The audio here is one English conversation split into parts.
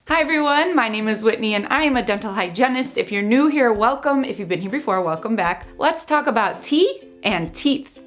Hi everyone, my name is Whitney and I am a dental hygienist. If you're new here, welcome. If you've been here before, welcome back. Let's talk about tea and teeth.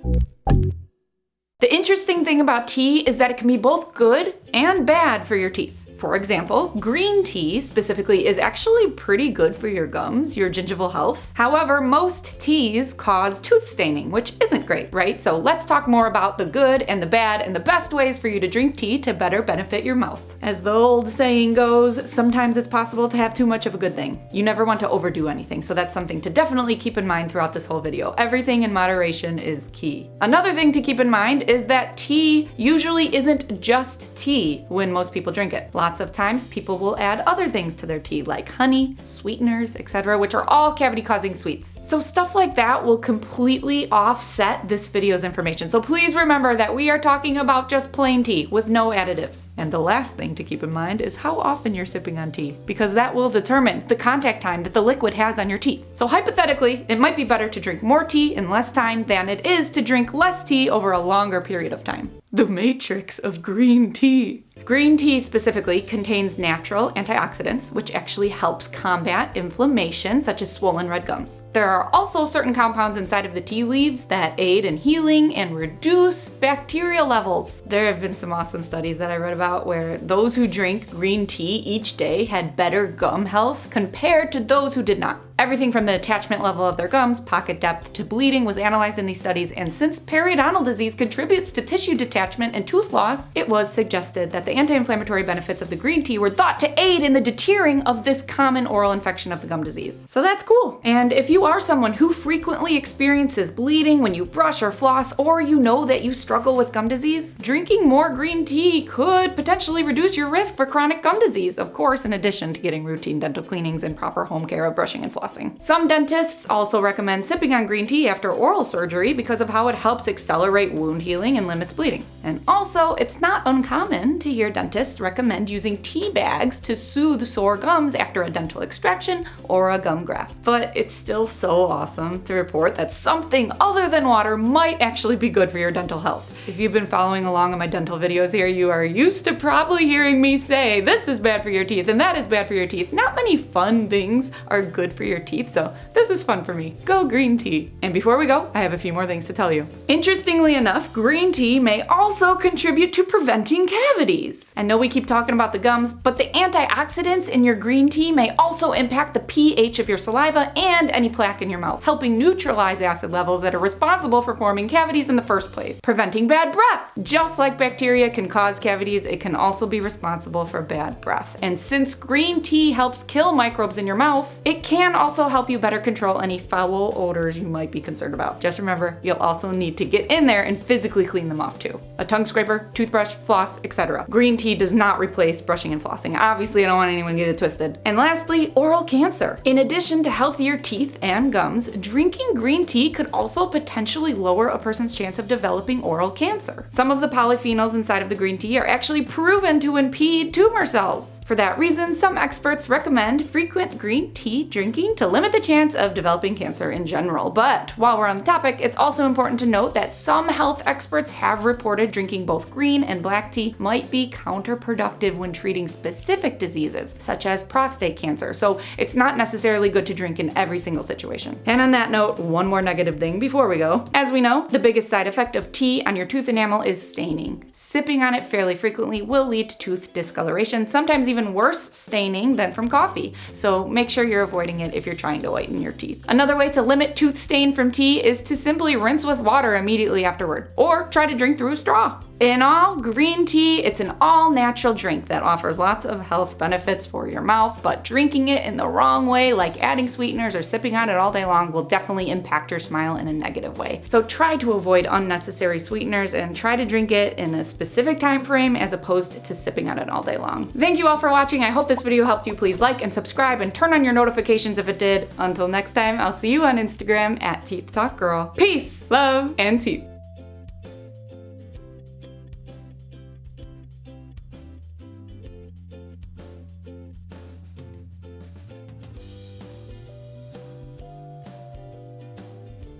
The interesting thing about tea is that it can be both good and bad for your teeth. For example, green tea specifically is actually pretty good for your gums, your gingival health. However, most teas cause tooth staining, which isn't great, right? So let's talk more about the good and the bad and the best ways for you to drink tea to better benefit your mouth. As the old saying goes, sometimes it's possible to have too much of a good thing. You never want to overdo anything, so that's something to definitely keep in mind throughout this whole video. Everything in moderation is key. Another thing to keep in mind is that tea usually isn't just tea when most people drink it. Lots of times people will add other things to their tea like honey, sweeteners, etc., which are all cavity-causing sweets. So stuff like that will completely offset this video's information. So please remember that we are talking about just plain tea with no additives. And the last thing to keep in mind is how often you're sipping on tea, because that will determine the contact time that the liquid has on your teeth. So hypothetically, it might be better to drink more tea in less time than it is to drink less tea over a longer period of time. The matrix of green tea. Green tea specifically contains natural antioxidants, which actually helps combat inflammation, such as swollen red gums. There are also certain compounds inside of the tea leaves that aid in healing and reduce bacteria levels. There have been some awesome studies that I read about where those who drink green tea each day had better gum health compared to those who did not. Everything from the attachment level of their gums, pocket depth, to bleeding was analyzed in these studies, and since periodontal disease contributes to tissue detachment and tooth loss, it was suggested that the anti-inflammatory benefits of the green tea were thought to aid in the deterring of this common oral infection of the gum disease. So that's cool. And if you are someone who frequently experiences bleeding when you brush or floss, or you know that you struggle with gum disease, drinking more green tea could potentially reduce your risk for chronic gum disease, of course, in addition to getting routine dental cleanings and proper home care of brushing and flossing. Some dentists also recommend sipping on green tea after oral surgery because of how it helps accelerate wound healing and limits bleeding. And also, it's not uncommon to hear dentists recommend using tea bags to soothe sore gums after a dental extraction or a gum graft. But it's still so awesome to report that something other than water might actually be good for your dental health. If you've been following along on my dental videos here, you are used to probably hearing me say this is bad for your teeth and that is bad for your teeth. Not many fun things are good for your teeth, so this is fun for me. Go green tea. And before we go, I have a few more things to tell you. Interestingly enough, green tea may also contribute to preventing cavities. I know we keep talking about the gums, but the antioxidants in your green tea may also impact the pH of your saliva and any plaque in your mouth, helping neutralize acid levels that are responsible for forming cavities in the first place. Preventing bad breath. Just like bacteria can cause cavities, it can also be responsible for bad breath. And since green tea helps kill microbes in your mouth, it can also help you better control any foul odors you might be concerned about. Just remember, you'll also need to get in there and physically clean them off too. A tongue scraper, toothbrush, floss, etc. Green tea does not replace brushing and flossing. Obviously, I don't want anyone to get it twisted. And lastly, oral cancer. In addition to healthier teeth and gums, drinking green tea could also potentially lower a person's chance of developing oral cancer. Some of the polyphenols inside of the green tea are actually proven to impede tumor cells. For that reason, some experts recommend frequent green tea drinking to limit the chance of developing cancer in general. But while we're on the topic, it's also important to note that some health experts have reported drinking both green and black tea might be counterproductive when treating specific diseases, such as prostate cancer. So it's not necessarily good to drink in every single situation. And on that note, one more negative thing before we go. As we know, the biggest side effect of tea on your tooth enamel is staining. Sipping on it fairly frequently will lead to tooth discoloration, sometimes even worse staining than from coffee. So make sure you're avoiding it if you're trying to whiten your teeth. Another way to limit tooth stain from tea is to simply rinse with water immediately afterward, or try to drink through a straw. In all, green tea, it's an all-natural drink that offers lots of health benefits for your mouth, but drinking it in the wrong way, like adding sweeteners or sipping on it all day long, will definitely impact your smile in a negative way. So try to avoid unnecessary sweeteners and try to drink it in a specific time frame as opposed to sipping on it all day long. Thank you all for watching. I hope this video helped you. Please like and subscribe and turn on your notifications if it did. Until next time, I'll see you on Instagram at Teeth Talk Girl. Peace, love, and teeth.